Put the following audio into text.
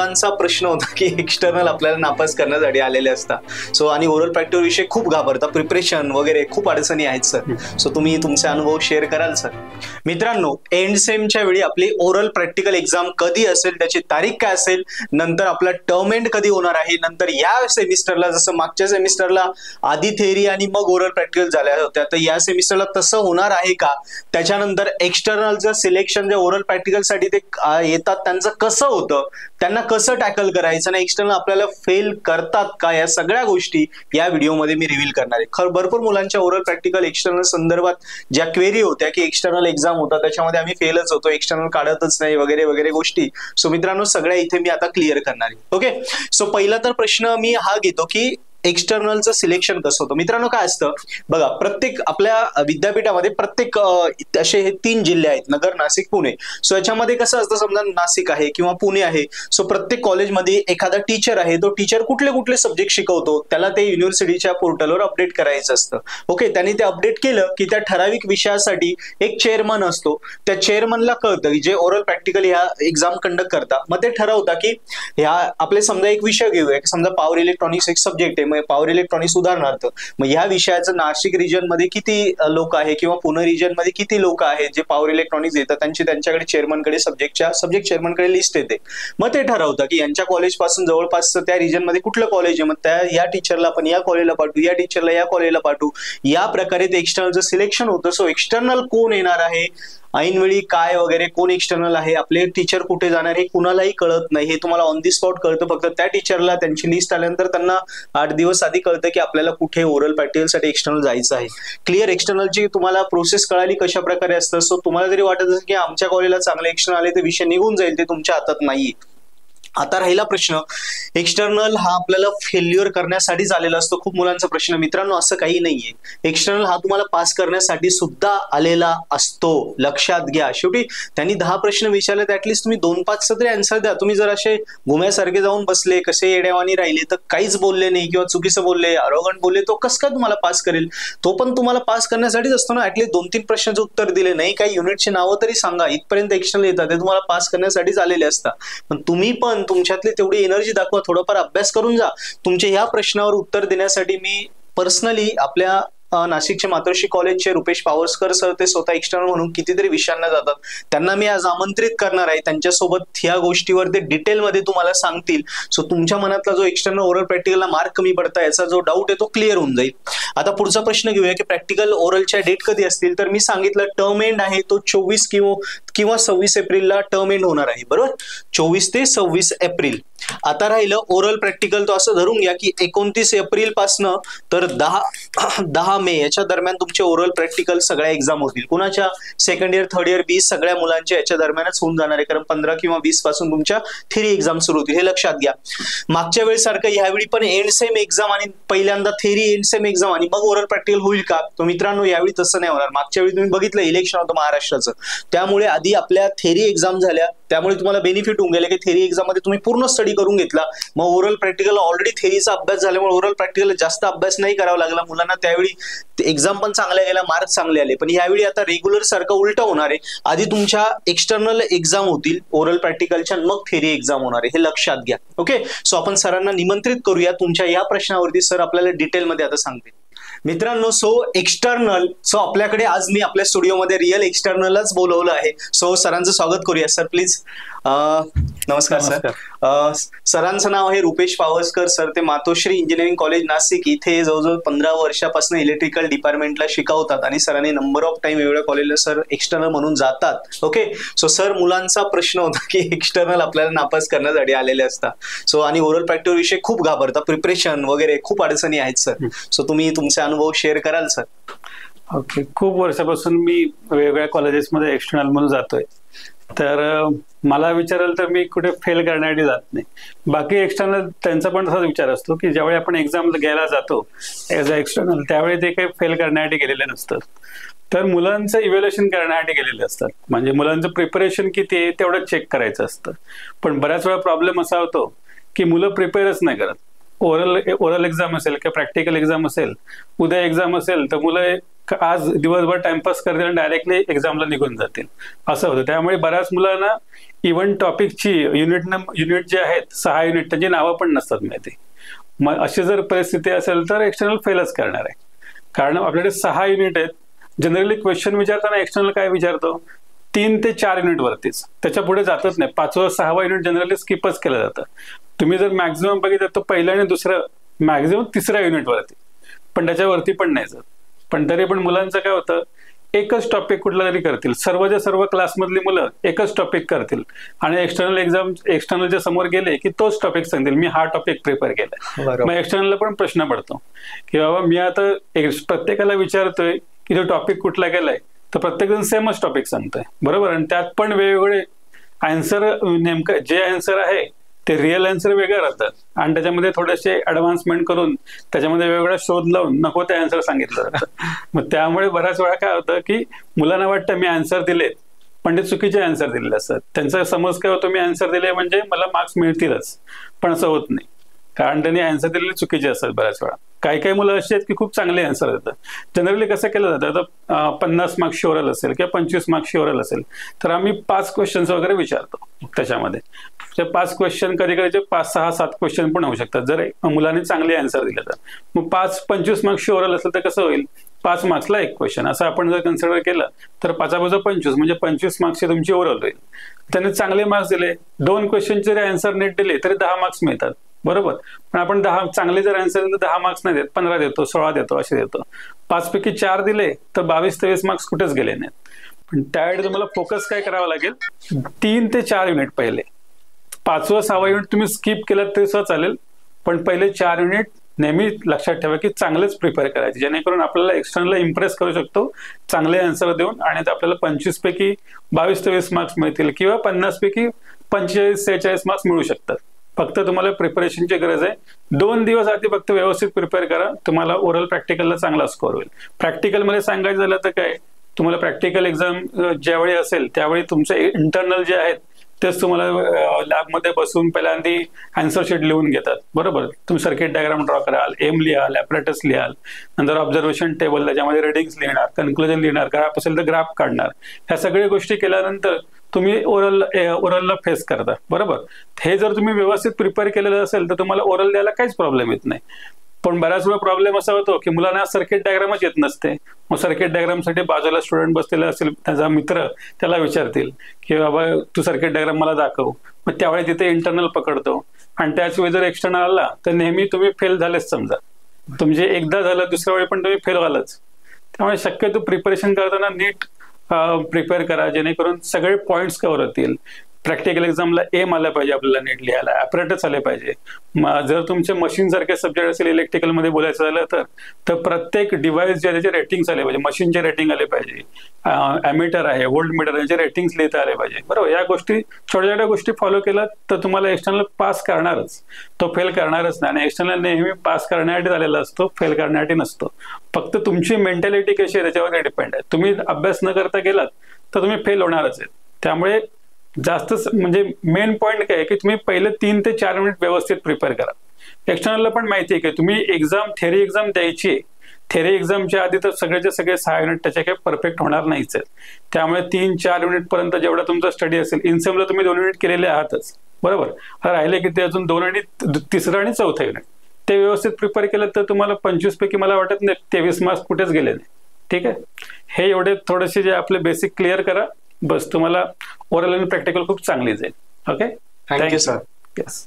मुलांचा प्रश्न होता की एक्सटर्नल आपल्याला नापास करण्यासाठी आलेले असतात. सो आणि ओरल प्रॅक्टिस विषय खूप घाबरता, प्रिपरेशन वगैरे खूप अडचणी आहेत सर. सो तुम्ही तुमचे अनुभव शेअर कराल सर. मित्रांनो, एंड सेमच्या वेळी आपली ओरल प्रॅक्टिकल एक्झाम कधी असेल, त्याची तारीख काय असेल, नंतर आपला टर्म एंड कधी होणार आहे, नंतर या सेमिस्टरला जसं मागच्या सेमिस्टरला आधी थेअरी आणि मग ओरल प्रॅक्टिकल झाल्या होत्या, तर या सेमिस्टरला तसं होणार आहे का, त्याच्यानंतर एक्सटर्नलचं सिलेक्शन जे ओरल प्रॅक्टिकल साठी ते येतात त्यांचं कसं होतं, त्यांना कसं टॅकल करायचं आणि एक्सटर्नल आपल्याला फेल करतात का, या सगळ्या गोष्टी या व्हिडिओमध्ये मी रिव्हील करणार आहे. भरपूर मुलांच्या ओरल प्रॅक्टिकल एक्सटर्नल संदर्भात ज्या क्वेरी होत्या की एक्सटर्नल एक्झाम होता त्याच्यामध्ये आम्ही फेलच होतो, एक्सटर्नल काढतच नाही वगैरे वगैरे गोष्टी. सो मित्रांनो, सगळ्या इथे मी आता क्लिअर करणार आहे. ओके, सो पहिला तर प्रश्न मी हा घेतो की एक्सटर्नलचं सिलेक्शन कसं होतं. मित्रांनो, काय असतं बघा, प्रत्येक आपल्या विद्यापीठामध्ये प्रत्येक असे हे 3 जिल्हे आहेत, नगर, नाशिक, पुणे. सो याच्यामध्ये कसं असतं, समजा नाशिक आहे किंवा पुणे आहे, सो प्रत्येक कॉलेजमध्ये एखादा टीचर आहे, तो टीचर कुठले कुठले सब्जेक्ट शिकवतो त्याला ते युनिव्हर्सिटीच्या पोर्टलवर अपडेट करायचं असतं. ओके, त्यांनी ते अपडेट केलं की त्या ठराविक विषयासाठी एक चेअरमन असतो, त्या चेअरमनला कळतं की जे ओरल प्रॅक्टिकल ह्या एक्झाम कंडक्ट करतात, मग ते ठरवता की ह्या आपले समजा एक विषय घेऊया, समजा पॉवर इलेक्ट्रॉनिक्स एक सब्जेक्ट आहे, पॉवर इलेक्ट्रॉनिक्स उदाहरणार्थ, मग ह्या विषयाचं नाशिक रिजन मध्ये किती लोक आहे किंवा पुणे रिजन मध्ये किती लोक आहेत जे पॉवर इलेक्ट्रॉनिक्स येतात, त्यांच्याकडे चेअरमनकडे सब्जेक्ट चेअरमनकडे लिस्ट येते. मग ते ठरवतं की यांच्या कॉलेज पासून जवळपास त्या रिजन मध्ये कुठलं कॉलेज आहे, मग त्या या टीचरला आपण या कॉलेजला पाठवू, या टीचरला या कॉलेजला पाठवू, या प्रकारे ते एक्सटर्नलचं सिलेक्शन होतं. सो एक्सटर्नल कोण येणार आहे, ऐनवेळी काय वगैरे, कोण एक्सटर्नल आहे, आपले टीचर कुठे जाणार हे कुणालाही कळत नाही. हे तुम्हाला ऑन दी स्पॉट कळतं फक्त त्या टीचरला. त्यांची लिस्ट आल्यानंतर त्यांना 8 दिवस आधी कळतं की आपल्याला कुठे ओरल प्रॅक्टिकल साठी एक्सटर्नल जायचं आहे. क्लिअर, एक्सटर्नलची तुम्हाला प्रोसेस कळाली कशा प्रकारे असतं. सो तुम्हाला जरी वाटत असेल की आमच्या कॉलेजला चांगले एक्सटर्नल आले तर विषय निघून जाईल, ते तुमच्या हातात नाहीये. आता राहिला प्रश्न, एक्सटर्नल हा आपल्याला फेल्युअर करण्यासाठीच आलेला असतो. खूप मुलांचा प्रश्न. मित्रांनो, असं काही नाहीये. एक्सटर्नल हा तुम्हाला पास करण्यासाठी सुद्धा आलेला असतो, लक्षात घ्या. शेवटी त्यांनी 10 प्रश्न विचारले तर ऍटलीस्ट तुम्ही 2-5 तरी आन्सर द्या. तुम्ही जर असे घुम्यासारखे जाऊन बसले, कसे येड्यावानी राहिले, तर काहीच बोलले नाही किंवा चुकीचं बोलले, अरोगंट बोलले, तो कसं काय तुम्हाला पास करेल? तो पण तुम्हाला पास करण्यासाठीच असतो ना. ऍटलीस्ट 2-3 प्रश्नाचं उत्तर दिले नाही, काही युनिटची नावं तरी सांगा, इथपर्यंत एक्सटर्नल येतात, ते तुम्हाला पास करण्यासाठीच आलेले असतात. पण तुम्ही पण तुमच्यातली तेवढी एनर्जी दाखवा, थोडंफार अभ्यास करून जा. तुमच्या ह्या प्रश्नावर उत्तर देण्यासाठी मी पर्सनली आपल्या नाशिकचे मातोश्री कॉलेजचे रुपेश पावसकर सर, ते स्वतः एक्सटर्नल म्हणून कितीतरी विषयांना जातात, त्यांना मी आज आमंत्रित करणार आहे. त्यांच्यासोबत ह्या गोष्टीवर ते डिटेलमध्ये तुम्हाला सांगतील. सो तुमच्या मनातला जो एक्सटर्नल ओरल प्रॅक्टिकलला मार्क कमी पडता याचा जो डाऊट आहे तो क्लिअर होऊन जाईल. आता पुढचा प्रश्न घेऊया की प्रॅक्टिकल ओरलच्या डेट कधी असतील. तर मी सांगितलं टर्म एंड आहे तो 24 किंवा 26 एप्रिलला टर्म एंड होणार आहे, बरोबर, 24 ते 26 एप्रिल. आता राहिलं ओरल प्रॅक्टिकल, तो असं धरून घ्या की 29 एप्रिल पासनं तर 10 मे याच्या दरम्यान तुमचे ओरल प्रॅक्टिकल सगळ्या एक्झाम होतील. कुणाच्या सेकंड इयर, थर्ड इयर, 20 सगळ्या मुलांच्या याच्या दरम्यानच होऊन जाणार आहे, कारण 15 किंवा 20 पासून तुमच्या थेरी एक्झाम सुरू होतील, हे लक्षात घ्या. मागच्या वेळेसारखं यावेळी पण एंड सेम एक्झाम आणि पहिल्यांदा थेरी एंड सेम एक्झाम आणि मग ओरल प्रॅक्टिकल होईल का? तो मित्रांनो, यावेळी तसं नाही होणार. मागच्या वेळी तुम्ही बघितलं इलेक्शन होतं महाराष्ट्राचं, त्यामुळे आधी आपल्या थेरी एक्झाम झाल्या, त्यामुळे तुम्हाला बेनिफिट होऊन गेले की थेरी एक्झाम मध्ये तुम्ही पूर्ण स्टडी करून घेतला. मग ओरल प्रॅक्टिकल ऑलरेडी थेरीचा अभ्यास झाल्यामुळे ओरल प्रॅक्टिकल जास्त अभ्यास नाही करावा लागला मुलांना. त्यावेळी एक्झाम पण चांगल्या गेल्या, मार्क चांगले आले. पण यावेळी आता रेग्युलर सारखं उलट होणार आहे. आधी तुमच्या एक्सटर्नल एक्झाम होतील ओरल प्रॅक्टिकलच्या, मग थेरी एक्झाम होणार आहे, हे लक्षात घ्या. ओके, सो आपण सरांना निमंत्रित करूया. तुमच्या या प्रश्नावरती सर आपल्याला डिटेलमध्ये आता सांगतील. मित्रांनो, सो एक्सटर्नल, सो आपल्याकडे आज मी आपल्या स्टुडिओमध्ये रिअल एक्सटर्नलच बोलवलं आहे. सो सरांचं स्वागत करूया. Sir please. नमस्कार सर. सरांचं नाव आहे रुपेश पावसकर सर. ते मातोश्री इंजिनिअरिंग कॉलेज नाशिक इथे जवळजवळ 15 वर्षापासून इलेक्ट्रिकल डिपार्टमेंटला शिकवतात आणि सरांनी नंबर ऑफ टाइम एवढ्या कॉलेजला सर एक्सटर्नल म्हणून जातात. ओके, सो सर मुलांचा प्रश्न होता की एक्सटर्नल आपल्याला नापास करण्यासाठी आलेले असतात. सो आणि ओरल प्रॅक्टिस विषय खूप घाबरता, प्रिपरेशन वगैरे खूप अडचणी आहेत सर. सो तुम्ही तुमचे अनुभव शेअर कराल सर? ओके, खूप वर्षापासून मी वेगवेगळ्या कॉलेजेसमध्ये एक्सटर्नल म्हणून जातोय. तर मला विचाराल तर मी कुठे फेल करण्यासाठी जात नाही. बाकी एक्सटर्नल त्यांचा पण तसाच विचार असतो की ज्यावेळी आपण एक्झाम घ्यायला जातो ॲज अ एक्सटर्नल, त्यावेळी ते काही फेल करण्यासाठी गेलेले नसतात, तर मुलांचं इव्हॅल्युएशन करण्यासाठी गेलेले असतात. म्हणजे मुलांचं प्रिपरेशन किती आहे तेवढं चेक करायचं असतं. पण बऱ्याच वेळा प्रॉब्लेम असा होतो की मुलं प्रिपेअरच नाही करत. ओरल एक्झाम असेल किंवा प्रॅक्टिकल एक्झाम असेल, उद्या एक्झाम असेल, तर मुलं आज दिवसभर टाइमपास करतील आणि डायरेक्टली एक्झामला निघून जातील असं होतं. त्यामुळे बऱ्याच मुलांना इव्हन टॉपिकची युनिट जे आहेत 6 युनिट त्यांची नावं पण नसतात माहिती. मग अशी जर परिस्थिती असेल तर एक्सटर्नल फेलच करणार आहे. कारण आपल्याकडे 6 युनिट आहेत. जनरली क्वेश्चन विचारताना एक्सटर्नल काय विचारतो 3 ते 4 युनिट वरतीच, त्याच्या पुढे जातच नाही. 5वा 6वा युनिट जनरली स्किपच केलं जातं. तुम्ही जर मॅक्झिमम बघितलं तर पहिलं आणि दुसरं मॅक्झिमम 3ऱ्या युनिट वरती, पण त्याच्यावरती पण नाही जात. पण तरी पण मुलांचं काय होतं एकच टॉपिक कुठला तरी करतील. सर्व क्लासमधली मुलं एकच टॉपिक करतील आणि एक्सटर्नलच्या समोर गेले की तोच टॉपिक सांगतील मी हा टॉपिक प्रिपेअर केलाय. मग एक्सटर्नलला पण प्रश्न पडतो की बाबा मी आता प्रत्येकाला विचारतोय की तो टॉपिक कुठला केलाय, तर प्रत्येकजण सेमच टॉपिक सांगतोय बरोबर. आणि त्यात पण वेगवेगळे आन्सर, नेमकं जे आन्सर आहे ते रिअल आन्सर वेगळं राहतात आणि त्याच्यामध्ये थोडेसे ऍडव्हान्समेंट करून त्याच्यामध्ये वेगवेगळा शोध लावून नको ते आन्सर सांगितलं जातं. मग त्यामुळे बऱ्याच वेळा काय होतं की मुलांना वाटतं मी आन्सर दिले पण ते चुकीचे आन्सर दिलेले असतात. त्यांचा समज काय होतो मी आन्सर दिले म्हणजे मला मार्क्स मिळतीलच, पण असं होत नाही. कारण त्यांनी आन्सर दिलेले चुकीचे असतात बऱ्याच वेळा. काही मुलं अशी आहेत की खूप चांगले आन्सर देतात. जनरली कसं केलं जातं आता 50 मार्क्सची ओरल असेल किंवा 25 मार्क्सची ओरल असेल तर आम्ही 5 क्वेश्चन्स वगैरे विचारतो. त्याच्यामध्ये 5 क्वेश्चन कधी कधी 5, 6, 7 क्वेश्चन पण होऊ शकतात जर मुलांनी चांगले आन्सर दिले तर. मग 25 मार्क्सची ओरल असेल तर कसं होईल 5 मार्क्सला 1 क्वेश्चन असं आपण जर कन्सिडर केलं तर 5×5 म्हणजे 25 मार्क्सची तुमची ओरल होईल. त्यांनी चांगले मार्क्स दिले, 2 क्वेश्चनचे जरी आन्सर नीट दिले तरी 10 मार्क्स मिळतात बरोबर. पण आपण 10 चांगले जर आन्सर दिले तर 10 मार्क्स नाही देत, 15 देतो, 16 देतो, असे देतो. 5 पैकी 4 दिले तर 22-23 मार्क्स कुठेच गेले नाहीत. पण त्यावेळी तुम्हाला फोकस काय करावा लागेल 3 ते 4 युनिट पहिले. 5वा 6वा युनिट तुम्ही स्किप केलं तरी सुद्धा चालेल, पण पहिले 4 युनिट नेहमी लक्षात ठेवा की चांगलेच प्रिपेअर करायचे जेणेकरून आपल्याला एक्सटर्नलला इम्प्रेस करू शकतो चांगले आन्सर देऊन आणि आपल्याला 25 पैकी 22-23 मार्क्स मिळतील किंवा 50 पैकी 45-46 मार्क्स मिळू शकतात. फक्त तुम्हाला प्रिपरेशनची गरज आहे. 2 दिवस आधी फक्त व्यवस्थित प्रिपेअर करा, तुम्हाला ओरल प्रॅक्टिकलला चांगला स्कोअर होईल. प्रॅक्टिकलमध्ये सांगायचं झालं तर काय तुम्हाला प्रॅक्टिकल एक्झाम ज्यावेळी असेल त्यावेळी तुमचे इंटरनल जे आहेत तेच तुम्हाला लॅबमध्ये बसून पहिल्यांदा आन्सर शीट लिहून घेतात बरोबर. तुम्ही सर्किट डायग्राम ड्रॉ कराल, एम लिहाल, ॲपरेटस लिहाल, नंतर ऑब्झर्वेशन टेबल त्याच्यामध्ये रिडिंग्स लिहिणार, कन्क्लुजन लिहिणार, ग्राफ असेल तर ग्राफ काढणार. ह्या सगळ्या गोष्टी केल्यानंतर तुम्ही ओरलला फेस करता बरोबर. हे जर तुम्ही व्यवस्थित प्रिपेअर केलेलं असेल तर तुम्हाला ओरल द्यायला काहीच प्रॉब्लेम येत नाही. पण बऱ्याच वेळा प्रॉब्लेम असा होतो की मुलांना सर्किट डायग्रामच येत नसते. मग सर्किट डायग्रामसाठी बाजूला स्टुडंट बसलेला असेल त्याचा मित्र त्याला विचारतील की बाबा तू सर्किट डायग्राम मला दाखव. मग त्यावेळी तिथे इंटरनल पकडतो आणि त्याच वेळी जर एक्सटर्नल आला तर नेहमी तुम्ही फेल झालेच समजा. तुमचे एकदा झालं दुसऱ्या वेळी पण तुम्ही फेल व्हालच. त्यामुळे शक्यतो प्रिपरेशन करताना नीट प्रिपेअर करा जेणेकरून सगळे पॉईंट्स कव्हर होतील. प्रॅक्टिकल एक्झामला एम आला पाहिजे आपल्याला नीट लिहायला, ॲपरेटस आले पाहिजे. जर तुमचे मशीन सारखे सब्जेक्ट असेल इलेक्ट्रिकलमध्ये बोलायचं झालं तर प्रत्येक डिव्हाइस जे त्याचे रेटिंग्स आले पाहिजे, मशीनचे रेटिंग आले पाहिजे, ॲमीटर आहे, व्होल्ट मीटर याचे रेटिंग्स लिहिता आले पाहिजे बरोबर. या गोष्टी छोट्या छोट्या गोष्टी फॉलो केल्या तर तुम्हाला एक्सटर्नल पास करणारच, तो फेल करणारच नाही. आणि एक्सटर्नल नेहमी पास करण्यासाठी झालेला असतो, फेल करण्यासाठी नसतो. फक्त तुमची मेंटॅलिटी कशी आहे त्याच्यावर डिपेंड आहे. तुम्ही अभ्यास न करता गेलात तर तुम्ही फेल होणारच आहे. त्यामुळे जास्त म्हणजे मेन पॉईंट काय आहे की तुम्ही पहिले 3 ते 4 मिनिट व्यवस्थित प्रिपेअर करा. एक्सटर्नलला पण माहिती आहे की तुम्ही थेरी एक्झाम द्यायची आहे. थेरी एक्झामच्या आधी तर सगळेचे सगळे 6 युनिट त्याच्या काही परफेक्ट होणार नाहीच आहेत. त्यामुळे 3-4 युनिट पर्यंत जेवढा तुमचा स्टडी असेल, इनसेमला तुम्ही 2 युनिट केलेले आहातच बरोबर. राहिले की ते अजून 2 आणि 3रं आणि 4थं युनिट ते व्यवस्थित प्रिपेअर केलं तर तुम्हाला 25 पैकी मला वाटत नाही 23 मार्क्स कुठेच गेले नाही. ठीक आहे. हे एवढे थोडेसे जे आपले बेसिक क्लिअर करा, बस तुम्हाला ओरल आणि प्रॅक्टिकल खूप चांगली जाईल. Okay, thank you sir. येस.